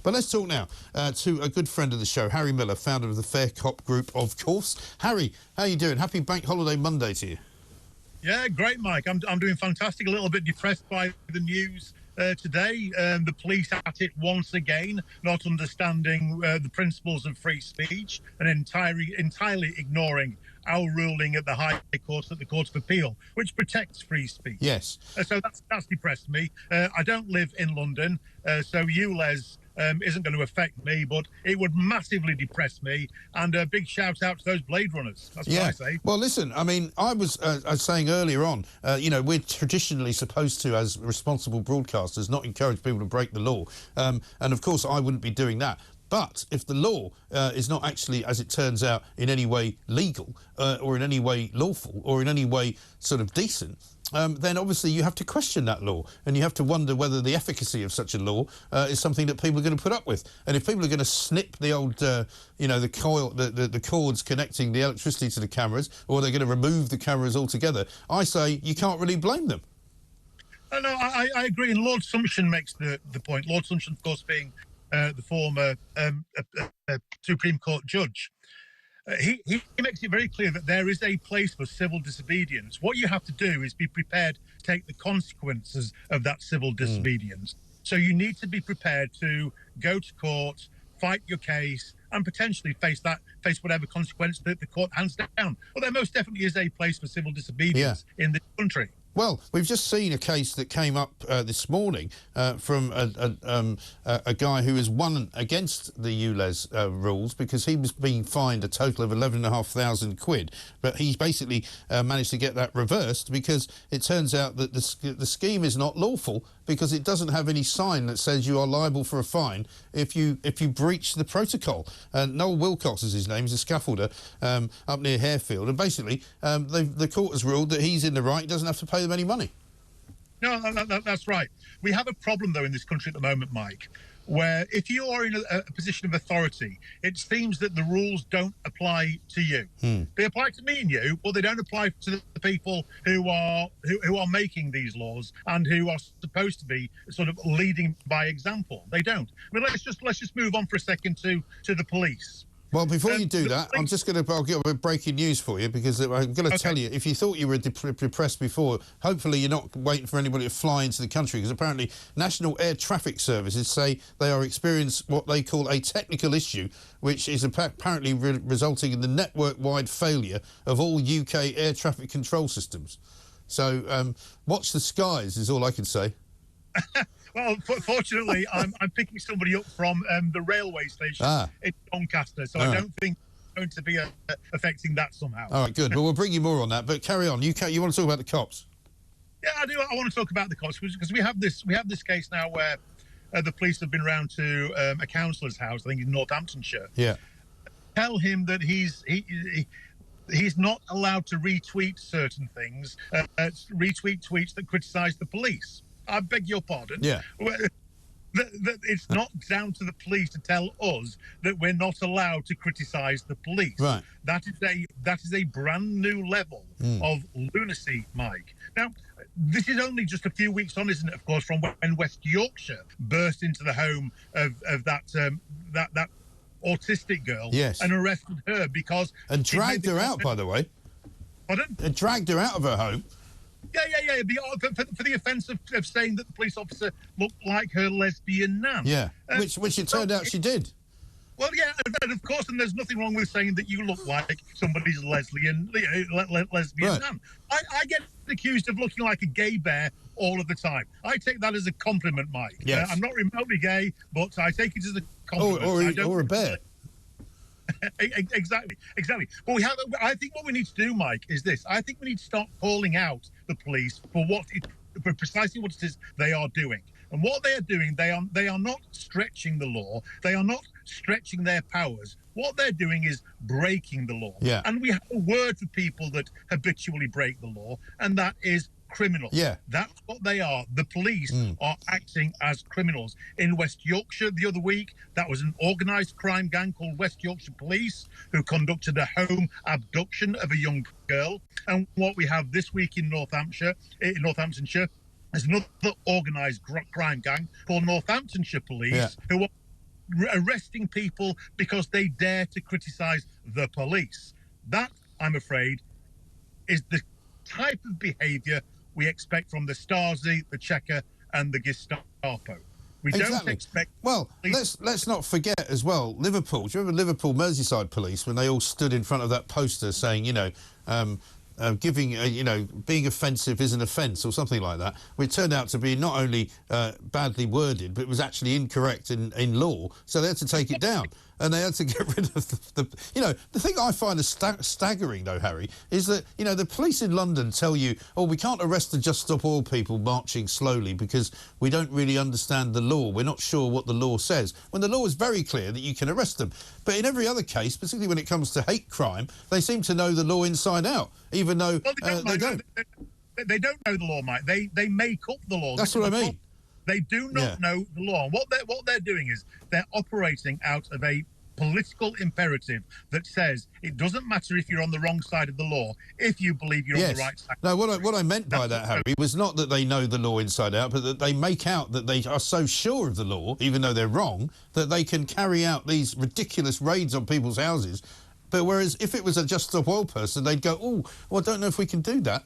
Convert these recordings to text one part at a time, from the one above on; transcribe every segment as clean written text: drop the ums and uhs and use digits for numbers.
But let's talk now to a good friend of the show, Harry Miller, founder of the Fair Cop Group, of course. Harry, how are you doing? Happy Bank Holiday Monday to you. Yeah, great, Mike. I'm doing fantastic. A little bit depressed by the news today. The police at it once again, not understanding the principles of free speech and entirely ignoring our ruling at the High Court, at the Court of Appeal, which protects free speech. Yes. So that's depressed me. I don't live in London, so ULEZ isn't going to affect me, but it would massively depress me. And a big shout out to those Blade Runners. That's what I say. Well, listen, I mean, I was saying earlier on, you know, we're traditionally supposed to, as responsible broadcasters, not encourage people to break the law. And of course, I wouldn't be doing that. But if the law is not actually, as it turns out, in any way legal or in any way lawful or in any way sort of decent, then obviously you have to question that law, and you have to wonder whether the efficacy of such a law is something that people are going to put up with. And if people are going to snip the old, you know, the cords connecting the electricity to the cameras, or they're going to remove the cameras altogether, I say you can't really blame them. No, I agree. And Lord Sumption makes the point. Lord Sumption, of course, being the former Supreme Court judge. He makes it very clear that there is a place for civil disobedience. What you have to do is be prepared to take the consequences of that civil disobedience. So you need to be prepared to go to court, fight your case, and potentially face whatever consequence that the court hands down. Well, there most definitely is a place for civil disobedience in this country. Well, we've just seen a case that came up this morning from a guy who has won against the ULEZ rules because he was being fined a total of £11,500, but he basically managed to get that reversed because it turns out that the scheme is not lawful because it doesn't have any sign that says you are liable for a fine if you breach the protocol. Noel Wilcox is his name. He's a scaffolder up near Harefield, and basically the court has ruled that he's in the right. He doesn't have to pay them any money. No, that's right. We have a problem, though, in this country at the moment, Mike, where if you are in a position of authority, it seems that the rules don't apply to you. They apply to me and you, but they don't apply to the people who are making these laws and who are supposed to be sort of leading by example. They don't. I mean, let's just move on for a second to the police. Well, before you do that, I'll give a breaking news for you, because I'm going to tell you, if you thought you were depressed before, hopefully you're not waiting for anybody to fly into the country, because apparently National Air Traffic Services say they are experiencing what they call a technical issue, which is apparently resulting in the network-wide failure of all UK air traffic control systems. So watch the skies is all I can say. Well, fortunately, I'm picking somebody up from the railway station in Doncaster, so I don't think it's going to be affecting that somehow. All right, good. Well, we'll bring you more on that, but carry on. You want to talk about the cops? Yeah, I do. I want to talk about the cops because we have this case now where the police have been round to a councillor's house, I think in Northamptonshire. Yeah. Tell him that he's not allowed to retweet certain things, retweet tweets that criticise the police. I beg your pardon. Yeah. It's not down to the police to tell us that we're not allowed to criticise the police. Right. That is a brand new level of lunacy, Mike. Now, this is only just a few weeks on, isn't it? Of course, from when West Yorkshire burst into the home of that autistic girl, and arrested her because and dragged her out. By the way, pardon? And dragged her out of her home. Yeah. For the offence of saying that the police officer looked like her lesbian nan. Yeah, which it turned out she did. Well, yeah, and of course, and there's nothing wrong with saying that you look like somebody's lesbian nan. I get accused of looking like a gay bear all of the time. I take that as a compliment, Mike. Yes. I'm not remotely gay, but I take it as a compliment. Or a bear. Exactly. But I think what we need to do, Mike, is this. I think we need to start calling out the police for precisely what it is they are doing. And what they are doing, they are not stretching the law. They are not stretching their powers. What they're doing is breaking the law. Yeah. And we have a word for people that habitually break the law, and that is criminals. Yeah. That's what they are. The police are acting as criminals. In West Yorkshire the other week, that was an organised crime gang called West Yorkshire Police who conducted a home abduction of a young girl. And what we have this week in Northamptonshire, is another organised crime gang called Northamptonshire Police who are arresting people because they dare to criticise the police. That, I'm afraid, is the type of behaviour we expect from the Stasi, the Cheka, and the Gestapo. We don't expect... Well, let's not forget as well, Liverpool. Do you remember Liverpool Merseyside police when they all stood in front of that poster saying, you know, being offensive is an offence or something like that? It turned out to be not only badly worded, but it was actually incorrect in law, so they had to take it down. And they had to get rid of the thing I find staggering, though, Harry, is that, you know, the police in London tell you, oh, we can't arrest the Just Stop Oil people marching slowly because we don't really understand the law. We're not sure what the law says. When the law is very clear that you can arrest them. But in every other case, particularly when it comes to hate crime, they seem to know the law inside out, even though they don't. They don't know the law, Mike. They make up the law. That's what I mean. They do not know the law. What they're doing is they're operating out of a political imperative that says it doesn't matter if you're on the wrong side of the law if you believe you're on the right side. No, what I meant by that, Harry, was not that they know the law inside out, but that they make out that they are so sure of the law, even though they're wrong, that they can carry out these ridiculous raids on people's houses. But whereas if it was a Just Stop Oil person, they'd go, oh, well, I don't know if we can do that.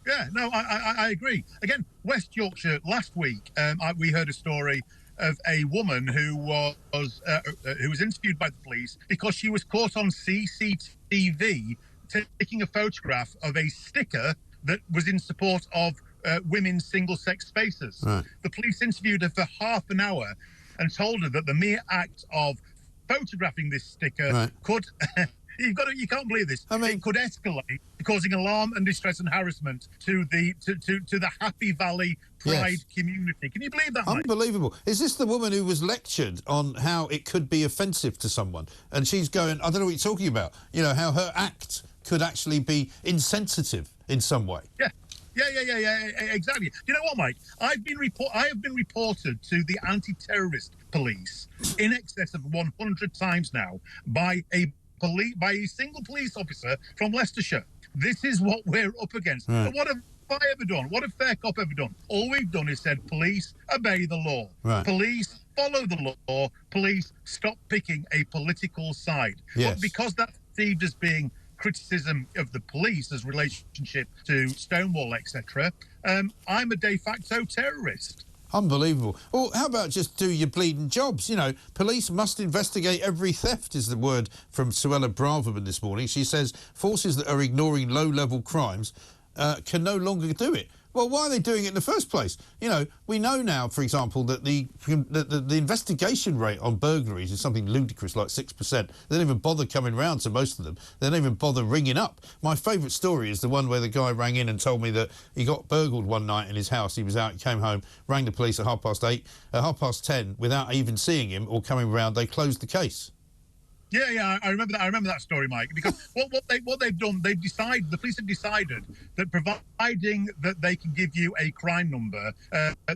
Yeah, no, I agree. Again, West Yorkshire, last week, we heard a story of a woman who was interviewed by the police because she was caught on CCTV taking a photograph of a sticker that was in support of women's single-sex spaces. Right. The police interviewed her for half an hour and told her that the mere act of photographing this sticker could... You can't believe this. I mean, it could escalate, causing alarm and distress and harassment to the Happy Valley Pride community. Can you believe that, mate? Unbelievable. Is this the woman who was lectured on how it could be offensive to someone? And she's going, I don't know what you're talking about. You know, how her act could actually be insensitive in some way. Yeah, exactly. You know what, Mike? I have been reported to the anti-terrorist police in excess of 100 times now by a single police officer from Leicestershire. This is what we're up against. But what have I ever done? What have Fair Cop ever done? All we've done is said, police, obey the law. Police, follow the law. Police, stop picking a political side. Yes. But because that's perceived as being criticism of the police as relationship to Stonewall, etc., I'm a de facto terrorist. Unbelievable. Well, how about just do your bleeding jobs? You know, police must investigate every theft, is the word from Cllr Braverman this morning. She says forces that are ignoring low-level crimes can no longer do it. Well, why are they doing it in the first place? You know, we know now, for example, that the investigation rate on burglaries is something ludicrous, like 6%. They don't even bother coming round to most of them. They don't even bother ringing up. My favourite story is the one where the guy rang in and told me that he got burgled one night in his house. He was out, he came home, rang the police at 8:30. At 10:30, without even seeing him or coming round, they closed the case. Yeah, I remember that. I remember that story, Mike. Because what they've done, the police have decided that providing that they can give you a crime number,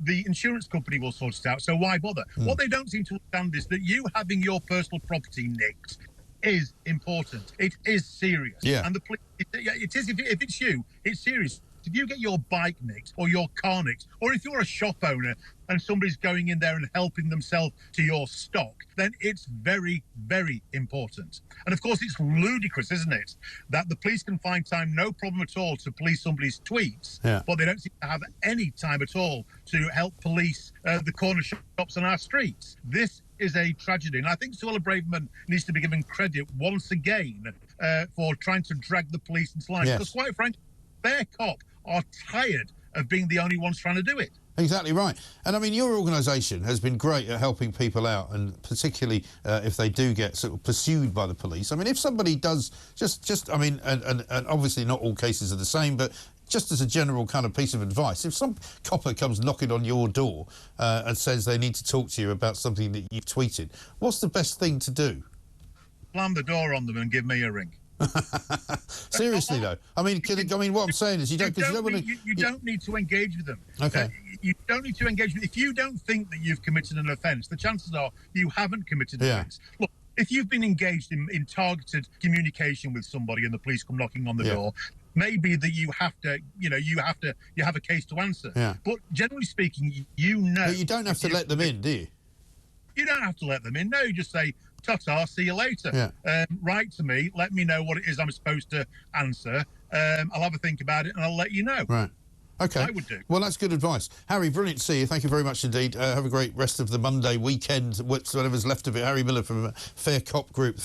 the insurance company will sort it out. So why bother? What they don't seem to understand is that you having your personal property nicked is important. It is serious. Yeah. And the police, it is. If it's you, it's serious. If you get your bike nicked or your car nicked, or if you're a shop owner and somebody's going in there and helping themselves to your stock, then it's very, very important. And of course, it's ludicrous, isn't it, that the police can find time, no problem at all, to police somebody's tweets, but they don't seem to have any time at all to help police the corner shops on our streets. This is a tragedy. And I think Cllr Braverman needs to be given credit once again for trying to drag the police into line. Because quite frankly, Fair Cop are tired of being the only ones trying to do it. Exactly right. And I mean, your organisation has been great at helping people out, and particularly if they do get sort of pursued by the police. I mean, if somebody does I mean, and obviously not all cases are the same, but just as a general kind of piece of advice, if some copper comes knocking on your door and says they need to talk to you about something that you've tweeted, what's the best thing to do? Slam the door on them and give me a ring. Seriously, though. I mean, what I'm saying is you don't need to engage with them. Okay. You don't need to engage with. If you don't think that you've committed an offence, the chances are you haven't committed an offence. Look, if you've been engaged in targeted communication with somebody and the police come knocking on the door, maybe that you have a case to answer. Yeah. But generally speaking, you know. But you don't have to let them in, do you? You don't have to let them in. No, you just say, ta-ta, see you later. Yeah. Write to me, let me know what it is I'm supposed to answer. I'll have a think about it and I'll let you know. Right. Okay. I would do. Well, that's good advice. Harry, brilliant to see you. Thank you very much indeed. Have a great rest of the Monday weekend, whatever's left of it. Harry Miller from Fair Cop Group.